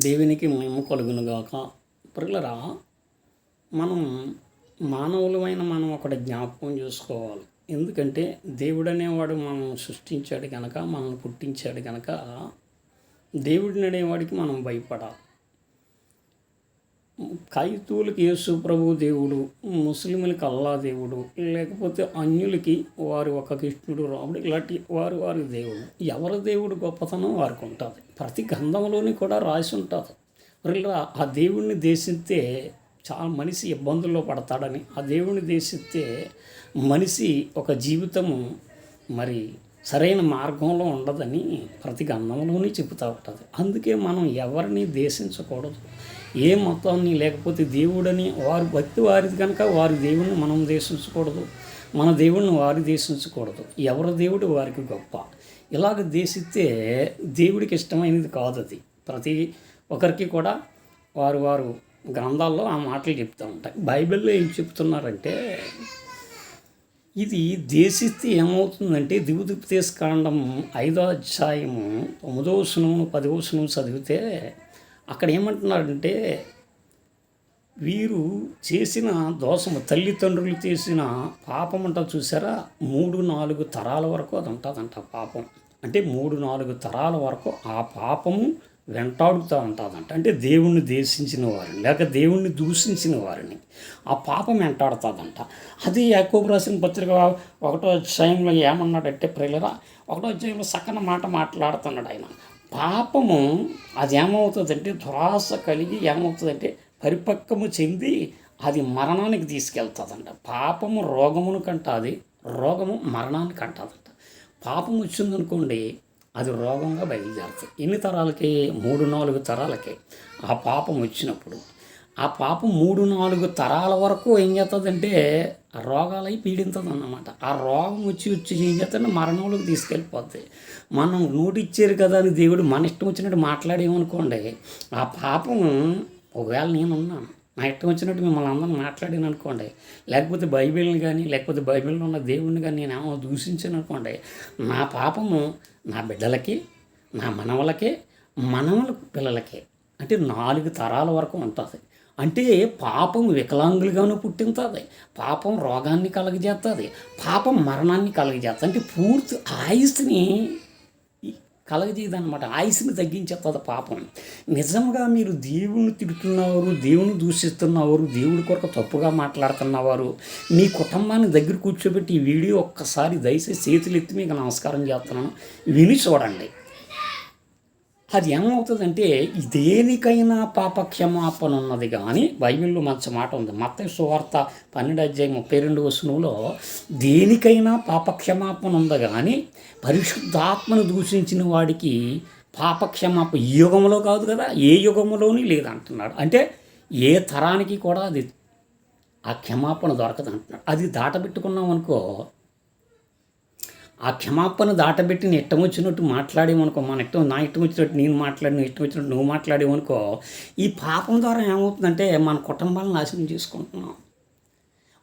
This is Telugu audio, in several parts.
దేవునికి మహిమ కలుగునుగాక. ప్రియులారా, మనం మానవులమైన మనం ఒకటి జ్ఞాపకం చేసుకోవాలి. ఎందుకంటే దేవుడు అనేవాడు మనం సృష్టించాడు కనుక, మనల్ని పుట్టించాడు కనుక దేవుడిని అనేవాడికి మనం భయపడాలి. క్రైస్తవులకి యేసు ప్రభు దేవుడు, ముస్లింలకి అల్లా దేవుడు, లేకపోతే అన్యులకి వారి ఒక కృష్ణుడు రాముడు, ఇలాంటి వారి దేవుడు. ఎవరి దేవుడు గొప్పతనం వారికి ఉంటుంది. ప్రతి గ్రంథంలోని కూడా రాసి ఉంటుంది. మరి ఆ దేవుడిని దేశిస్తే చాలా మనిషి ఇబ్బందుల్లో పడతాడని, ఆ దేవుడిని దేశిస్తే మనిషి ఒక జీవితము మరి సరైన మార్గంలో ఉండదని ప్రతి గ్రంథంలోనే చెబుతూ ఉంటుంది. అందుకే మనం ఎవరిని దేశించకూడదు. ఏ మతాన్ని లేకపోతే దేవుడని వారి భక్తి వారిది కనుక వారి దేవుడిని మనం దేశించకూడదు, మన దేవుడిని వారి దేశించకూడదు. ఎవరి దేవుడు వారికి గొప్ప. ఇలాగ దేశిస్తే దేవుడికి ఇష్టమైనది కాదు. అది ప్రతి ఒక్కరికి కూడా వారు గ్రంథాల్లో ఆ మాటలు చెప్తూ ఉంటాయి. బైబిల్లో ఏం చెప్తున్నారంటే, ఇది దేశిస్తే ఏమవుతుందంటే ద్వితీయోపదేశకాండం 5వ అధ్యాయము 9వ వచనం 10వ వచనం చదివితే అక్కడ ఏమంటున్నారంటే, వీరు చేసిన దోషము, తల్లిదండ్రులు చేసిన పాపం అంట చూసారా, 3-4 తరాల వరకు అది ఉంటుందంట పాపం. అంటే 3-4 తరాల వరకు ఆ పాపము వెంటాడుతూ ఉంటుందంట. అంటే దేవుణ్ణి దేశించిన వారిని లేక దేవుణ్ణి దూషించిన వారిని ఆ పాపం వెంటాడుతుందంట. అది యాకోబు రాసిన పత్రిక 1వ అధ్యాయంలో ఏమన్నాడంటే, ప్రియులారా, 1వ అధ్యాయంలో సక్కన మాట మాట్లాడుతున్నాడు ఆయన. పాపము అది ఏమవుతుందంటే దురాశ కలిగి ఏమవుతుందంటే పరిపక్వము చెంది అది మరణానికి తీసుకెళ్తుందంట. పాపము రోగమును కంటుంది, రోగము మరణానికి అంటుందంట. పాపం వచ్చిందనుకోండి, అది రోగంగా బయలుదేరుతుంది. ఎన్ని తరాలకి? 3-4 తరాలకి ఆ పాపం వచ్చినప్పుడు ఆ పాపం 3-4 తరాల వరకు ఏం చేస్తుందంటే రోగాలై పీడింతుంది అన్నమాట. ఆ రోగం వచ్చి ఏం చేస్తుందంటే మరణంలోకి తీసుకెళ్ళిపోద్ది. మనం నోటిచ్చారు కదా అని దేవుడు మన ఇష్టం వచ్చినట్టు మాట్లాడేమనుకోండి, ఆ పాపం ఒకవేళ నేనున్నాను, నా ఇష్టం వచ్చినట్టు మిమ్మల్ని అందరం మాట్లాడాను అనుకోండి, లేకపోతే బైబిల్ని కానీ లేకపోతే బైబిల్లో ఉన్న దేవుడిని కానీ నేనేమో దూషించాను అనుకోండి, నా పాపము నా బిడ్డలకి, నా మనవలకి, మనవల పిల్లలకి, అంటే 4 తరాల వరకు ఉంటుంది. అంటే పాపం వికలాంగులుగాను పుట్టింతుంది, పాపం రోగాన్ని కలగజేస్తుంది, పాపం మరణాన్ని కలగజేస్తుంది. అంటే పూర్తి ఆయుస్ని కలగజేయదన్నమాట. ఆయుస్ని తగ్గించేస్తుంది పాపం. నిజంగా మీరు దేవుణ్ణి తిడుతున్నవారు, దేవుని దూషిస్తున్నవారు, దేవుడి కొరకు తప్పుగా మాట్లాడుతున్నవారు, మీ కుటుంబాన్ని దగ్గర కూర్చోబెట్టి ఈ వీడియో ఒక్కసారి దయచేసి చేతులు ఎత్తి మీకు నమస్కారం చేస్తున్నాను, విని చూడండి. అది ఏమవుతుందంటే దేనికైనా పాపక్షమాపణ ఉన్నది కానీ, బైబిల్లో మంచి మాట ఉంది. మత్తయి సువార్త 12వ అధ్యాయం 32వ వచనంలో దేనికైనా పాపక్షమాపణ ఉంది కానీ పరిశుద్ధాత్మను దూషించిన వాడికి పాపక్షమాపణ ఈ యుగంలో కాదు కదా, ఏ యుగంలోని లేదంటున్నాడు. అంటే ఏ తరానికి కూడా అది ఆ క్షమాపణ దొరకదు అంటున్నాడు. అది దాటబెట్టుకున్నాం అనుకో, ఆ క్షమాపణ దాటబెట్టి నీ ఇష్టం వచ్చినట్టు మాట్లాడేమనుకో, నా ఇష్టం వచ్చినట్టు నేను మాట్లాడి, నువ్వు ఇష్టం వచ్చినట్టు నువ్వు మాట్లాడేమనుకో, ఈ పాపం ద్వారా ఏమవుతుందంటే మన కుటుంబాలను నాశనం చేసుకుంటున్నాం.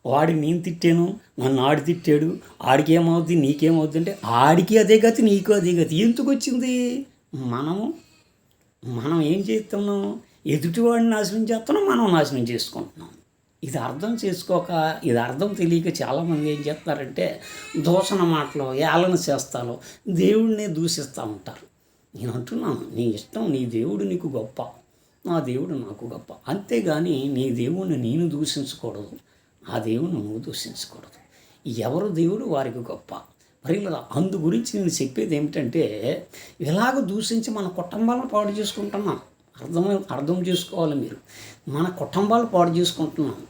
వాడిని నేను తిట్టాను, నన్ను ఆడి తిట్టాడు, ఆడికి ఏమవుద్ది నీకేమవుద్ది అంటే ఆడికి అదే గతి, నీకు అదే గతి. ఎందుకు వచ్చింది? మనం ఏం చేస్తున్నాం? ఎదుటివాడిని నాశనం చేస్తున్నాం, మనం నాశనం చేసుకుంటున్నాం. ఇది అర్థం చేసుకోక, ఇది అర్థం తెలియక చాలామంది ఏం చేస్తారంటే దూషణ మాటలు, ఏళన చేస్తాలో దేవుడినే దూషిస్తూ ఉంటారు. నేను అంటున్నాను, నీ ఇష్టం, నీ దేవుడు నీకు గొప్ప, నా దేవుడు నాకు గొప్ప. అంతేగాని నీ దేవుడిని నేను దూషించకూడదు, ఆ దేవుడిని నువ్వు దూషించకూడదు. ఎవరు దేవుడు వారికి గొప్ప. మరి అందు గురించి నేను చెప్పేది ఏమిటంటే, ఇలాగ దూషించి మన కుటుంబాలను పాడు చేసుకుంటున్నాం. అర్థం చేసుకోవాలి మీరు. మన కుటుంబాలు పాడు చేసుకుంటున్నాం.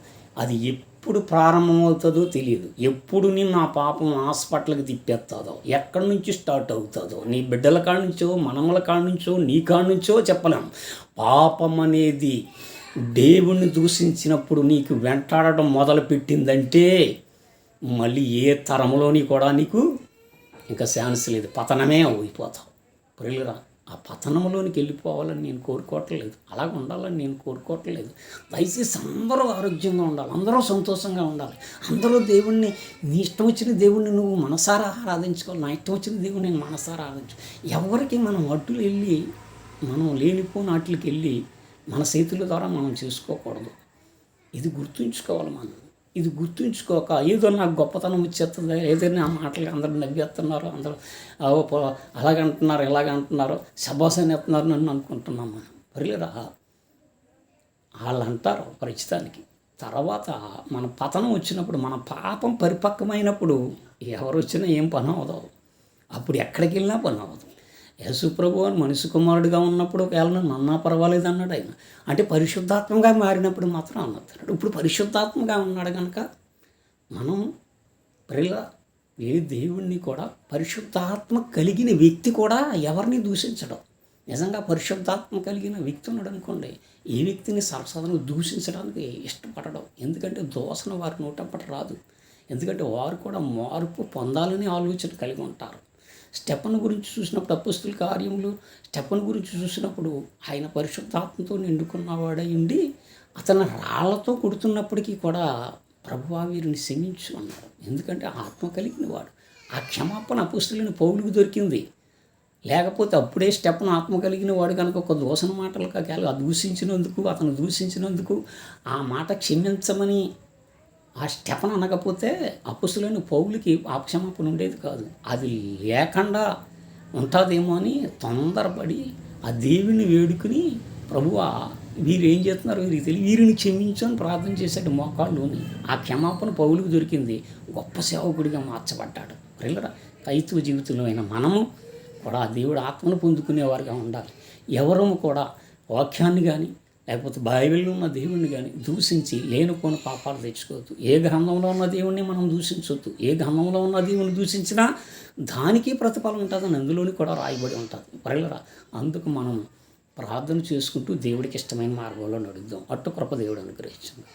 అది ఎప్పుడు ప్రారంభమవుతుందో తెలియదు. ఎప్పుడు నేను ఆ పాపం హాస్పిటల్కి తిప్పేస్తుందో, ఎక్కడి నుంచి స్టార్ట్ అవుతుందో, నీ బిడ్డల కాడ నుంచో, మనమల కాడ నుంచో, నీ కాడ నుంచో చెప్పలేం. పాపం అనేది దేవుణ్ణి దూషించినప్పుడు నీకు వెంటాడటం మొదలుపెట్టిందంటే మళ్ళీ ఏ తరంలోని కూడా నీకు ఇంకా ఛాన్స్ లేదు, పతనమే అయిపోతావు. ప్రియులరా, ఆ పతనంలోనికి వెళ్ళిపోవాలని నేను కోరుకోవట్లేదు, అలాగ ఉండాలని నేను కోరుకోవట్లేదు. దయచేసి అందరూ ఆరోగ్యంగా ఉండాలి, అందరూ సంతోషంగా ఉండాలి, అందరూ దేవుణ్ణి, నీ ఇష్టం వచ్చిన దేవుణ్ణి నువ్వు మనసారా ఆరాధించుకోవాలి, నా ఇష్టం వచ్చిన దేవుణ్ణి నేను మనసారా ఆరాధించు. ఎవరికి మనం అడ్డులు వెళ్ళి మనం లేనిపోని వాటికి వెళ్ళి మన చేతుల ద్వారా మనం చేసుకోకూడదు. ఇది గుర్తుంచుకోవాలి మనం. ఇది గుర్తుంచుకోక ఏదో నాకు గొప్పతనం వచ్చేస్తుంది, ఏదైనా ఆ మాటలకి అందరూ నవ్వేస్తున్నారు, అందరూ అలాగంటున్నారు ఇలాగంటున్నారు శబాస్ అని ఎత్తున్నారు నన్ను అనుకుంటున్నాం మనం. పరిలేరా, వాళ్ళు అంటారు ప్రస్తుతానికి. తర్వాత మన పతనం వచ్చినప్పుడు, మన పాపం పరిపక్వమైనప్పుడు ఎవరు వచ్చినా ఏం పని అవ్వదు. అప్పుడు ఎక్కడికి వెళ్ళినా పని అవ్వదు. యేసుప్రభు అని మనిషి కుమారుడిగా ఉన్నప్పుడు ఒకవేళ నన్నా పర్వాలేదు అన్నాడు ఆయన. అంటే పరిశుద్ధాత్మగా మారినప్పుడు మాత్రం అన్నాడు. ఇప్పుడు పరిశుద్ధాత్మగా ఉన్నాడు కనుక మనం ఏ దేవుణ్ణి కూడా, పరిశుద్ధాత్మ కలిగిన వ్యక్తి కూడా ఎవరిని దూషించడం. నిజంగా పరిశుద్ధాత్మ కలిగిన వ్యక్తి ఉన్నాడు అనుకోండి, ఏ వ్యక్తిని సరసాలను దూషించడానికి ఇష్టపడడం. ఎందుకంటే దోషణ వారి నోటంపట రాదు. ఎందుకంటే వారు కూడా మార్పు పొందాలని ఆలోచన కలిగి ఉంటారు. స్టెఫను గురించి చూసినప్పుడు, అపొస్తలుల కార్యములు స్టెఫను గురించి చూసినప్పుడు ఆయన పరిశుద్ధాత్మతో నిండుకున్నవాడై ఉండి అతను రాళ్లతో కొడుతున్నప్పటికీ కూడా ప్రభువా వీరిని క్షమించు అన్నాడు. ఎందుకంటే ఆత్మ కలిగిన వాడు. ఆ క్షమాపణ అపొస్తలులైన పౌలుకు దొరికింది. లేకపోతే అప్పుడే స్టెఫను ఆత్మ కలిగిన వాడు కనుక ఒక దూషణ మాటలు అతను దూషించినందుకు ఆ మాట క్షమించమని ఆ స్టెఫను అనకపోతే అపొస్తలులైన పౌలుకి క్షమాపణ ఉండేది కాదు. అది లేకుండా ఉంటుందేమో అని తొందరపడి ఆ దేవుని వేడుకుని, ప్రభువా వీరు ఏం చేస్తున్నారు వీరికి తెలియదు, వీరిని క్షమించు అని ప్రార్థన చేశాడు మోకాళ్ళుని. ఆ క్షమాపణ పౌలుకు దొరికింది. గొప్ప సేవకుడిగా మార్చబడ్డాడు. పిల్లరా, క్రైస్తవ జీవితంలో అయినా మనము కూడా దేవుడు ఆత్మను పొందుకునేవారుగా ఉండాలి. ఎవరూ కూడా వాక్యాన్ని కానీ లేకపోతే బైబిల్లో ఉన్న దేవుణ్ణి కానీ దూషించి లేనిపోని పాపాలు తెచ్చుకోవద్దు. ఏ గ్రంథంలో ఉన్న దేవుణ్ణి మనం దూషించవద్దు. ఏ గ్రంథంలో ఉన్న దేవుని దూషించినా దానికి ప్రతిఫలం ఉంటుందని అందులోని కూడా రాయబడి ఉంటుంది. పిల్లరా, అందుకు మనం ప్రార్థన చేసుకుంటూ దేవుడికి ఇష్టమైన మార్గంలో నడుద్దాం. అట్టు కృప దేవుడు అనుగ్రహించండి.